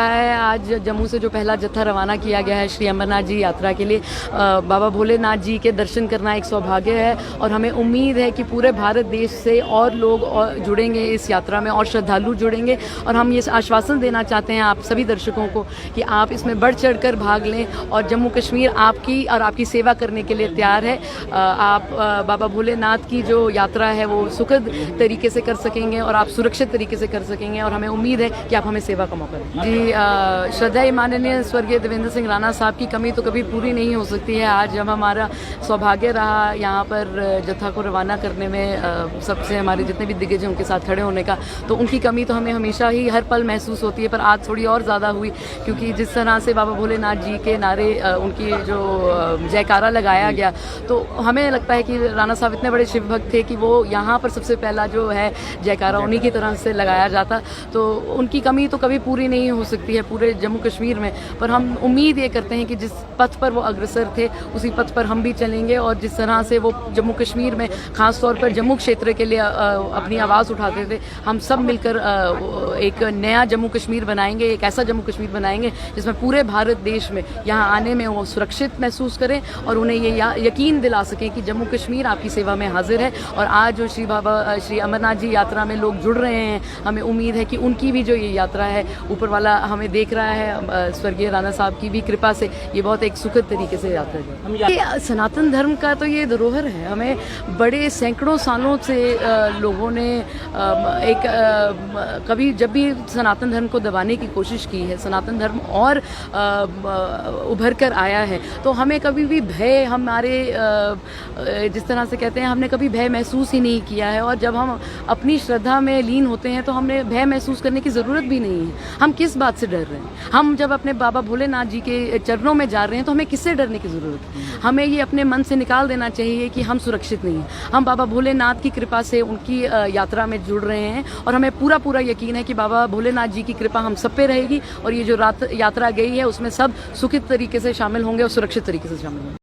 है। आज जम्मू से जो पहला जत्था रवाना किया गया है श्री अमरनाथ जी यात्रा के लिए, बाबा भोलेनाथ जी के दर्शन करना एक सौभाग्य है और हमें उम्मीद है कि पूरे भारत देश से और लोग जुड़ेंगे इस यात्रा में और श्रद्धालु जुड़ेंगे। और हम ये आश्वासन देना चाहते हैं आप सभी दर्शकों को कि आप इसमें बढ़ चढ़कर भाग लें और जम्मू कश्मीर आपकी और आपकी सेवा करने के लिए तैयार है। आप बाबा भोलेनाथ की जो यात्रा है वो सुखद तरीके से कर सकेंगे और आप सुरक्षित तरीके से कर सकेंगे और हमें उम्मीद है कि आप हमें सेवा का मौका दें। जी, श्रद्धेय माननीय स्वर्गीय देवेंद्र सिंह राणा साहब की कमी तो कभी पूरी नहीं हो सकती है। आज जब हमारा सौभाग्य रहा यहाँ पर जत्था को रवाना करने में सबसे हमारे जितने भी दिग्गज हैं उनके साथ खड़े होने का, तो उनकी कमी तो हमें हमेशा ही हर पल महसूस होती है, पर आज थोड़ी और ज़्यादा हुई क्योंकि जिस तरह से बाबा भोलेनाथ जी के नारे उनकी जो जयकारा लगाया गया, तो हमें लगता है कि राणा साहब इतने बड़े शिव भक्त थे कि वो यहाँ पर सबसे पहला जो है जयकारा उन्हीं की तरह से लगाया जाता, तो उनकी कमी तो कभी पूरी नहीं हो सकती है पूरे जम्मू कश्मीर में। पर हम उम्मीद ये करते हैं कि जिस पथ पर वो अग्रसर थे उसी पथ पर हम भी चलेंगे और जिस तरह से वो जम्मू कश्मीर में खास तौर पर जम्मू क्षेत्र के लिए अपनी आवाज़ उठाते थे, हम सब मिलकर एक नया जम्मू कश्मीर बनाएंगे, एक ऐसा जम्मू कश्मीर बनाएंगे जिसमें पूरे भारत देश में यहाँ आने में वो सुरक्षित महसूस करें और उन्हें ये यकीन दिला सकें कि जम्मू कश्मीर आपकी सेवा में हाजिर है। और आज जो श्री अमरनाथ जी यात्रा में लोग जुड़ रहे हैं, हमें उम्मीद है कि उनकी भी जो ये यात्रा है ऊपर वाला हमें देख रहा है, स्वर्गीय राणा साहब की भी कृपा से ये बहुत एक सुखद तरीके से यात्रा है। सनातन धर्म का तो ये धरोहर है, हमें बड़े सैकड़ों सालों से लोगों ने कभी जब भी सनातन धर्म को दबाने की कोशिश की है, सनातन धर्म और उभर कर आया है, तो हमें कभी भी भय, हमारे जिस तरह से कहते हैं, हमने कभी भय महसूस ही नहीं किया है। और जब हम अपनी श्रद्धा में लीन होते हैं तो हमने भय महसूस करने की ज़रूरत भी नहीं है। हम किस बात से डर रहे हैं? हम जब अपने बाबा भोलेनाथ जी के चरणों में जा रहे हैं तो हमें किससे डरने की ज़रूरत है? हमें ये अपने मन से निकाल देना चाहिए कि हम सुरक्षित नहीं हैं। हम बाबा भोलेनाथ की कृपा से उनकी यात्रा में जुड़ रहे हैं और हमें पूरा यकीन है कि बाबा भोलेनाथ जी की कृपा हम सब पे रहेगी और ये जो यात्रा गई है उसमें सब सुखित तरीके से शामिल होंगे और सुरक्षित तरीके से शामिल होंगे।